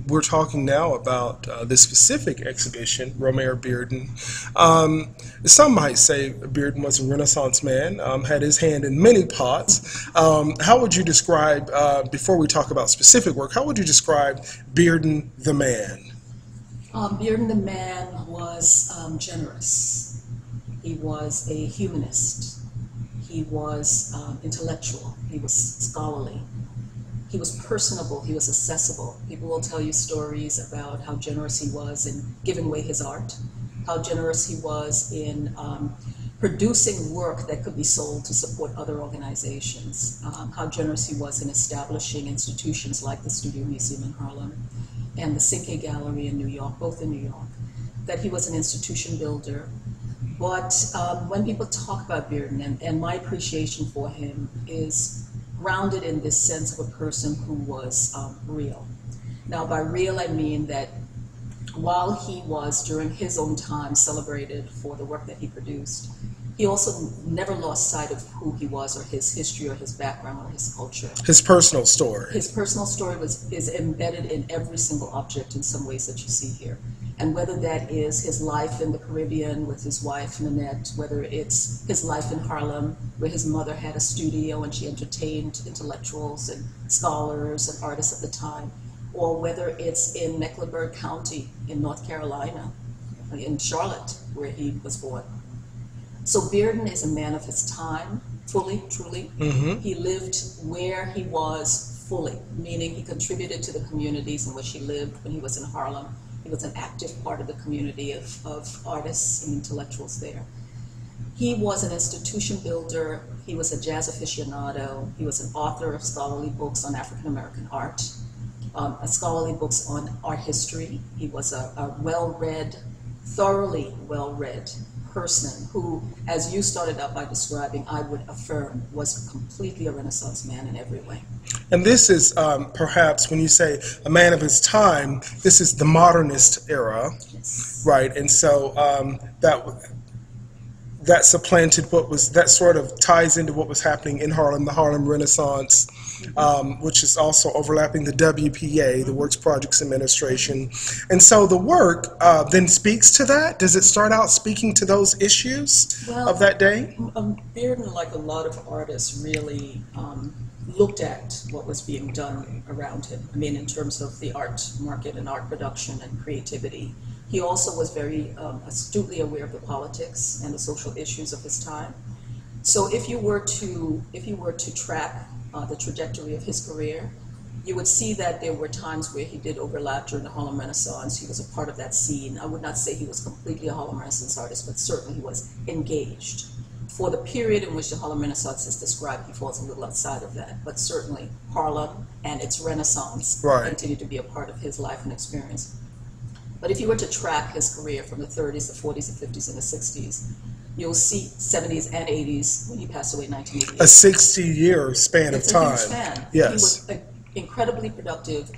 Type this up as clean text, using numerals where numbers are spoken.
we're talking now about this specific exhibition, Romare Bearden. Some might say Bearden was a Renaissance man, had his hand in many pots. How would you describe, before we talk about specific work, how would you describe Bearden the man? Bearden the man was generous. He was a humanist. He was intellectual. He was scholarly. He was personable. He was accessible. People will tell you stories about how generous he was in giving away his art, how generous he was in producing work that could be sold to support other organizations, how generous he was in establishing institutions like the Studio Museum in Harlem and the Cinque Gallery in New York, both in New York, that he was an institution builder. But when people talk about Bearden, and my appreciation for him is grounded in this sense of a person who was real. Now, by real, I mean that while he was, during his own time, celebrated for the work that he produced, he also never lost sight of who he was or his history or his background or his culture. His personal story. His personal story is embedded in every single object in some ways that you see here. And whether that is his life in the Caribbean with his wife, Nanette, whether it's his life in Harlem, where his mother had a studio and she entertained intellectuals and scholars and artists at the time, or whether it's in Mecklenburg County in North Carolina, in Charlotte, where he was born. So Bearden is a man of his time, fully, truly. Mm-hmm. He lived where he was fully, meaning he contributed to the communities in which he lived when he was in Harlem. He was an active part of the community of artists and intellectuals there. He was an institution builder. He was a jazz aficionado. He was an author of scholarly books on African American art, scholarly books on art history. He was a well-read, thoroughly well-read person who, as you started out by describing, I would affirm was completely a Renaissance man in every way. And this is perhaps, when you say a man of his time, this is the modernist era, Yes. right? And so that supplanted what was, that sort of ties into what was happening in Harlem, the Harlem Renaissance, which is also overlapping the WPA, the Works Projects Administration. And so the work then speaks to that? Does it start out speaking to those issues of that day? Bearden, like a lot of artists, really looked at what was being done around him. I mean, in terms of the art market and art production and creativity. He also was very astutely aware of the politics and the social issues of his time. So if you were to track the trajectory of his career, you would see that there were times where he did overlap during the Harlem Renaissance. He was a part of that scene. I would not say he was completely a Harlem Renaissance artist, but certainly he was engaged. For the period in which the Harlem Renaissance is described, he falls a little outside of that, but certainly Harlem and its Renaissance continue to be a part of his life and experience. But if you were to track his career from the 30s, the 40s, the 50s, and the 60s, you'll see 70s and 80s when he passed away in 1988. A 60-year span of time. It's a huge span. Yes. He was incredibly productive.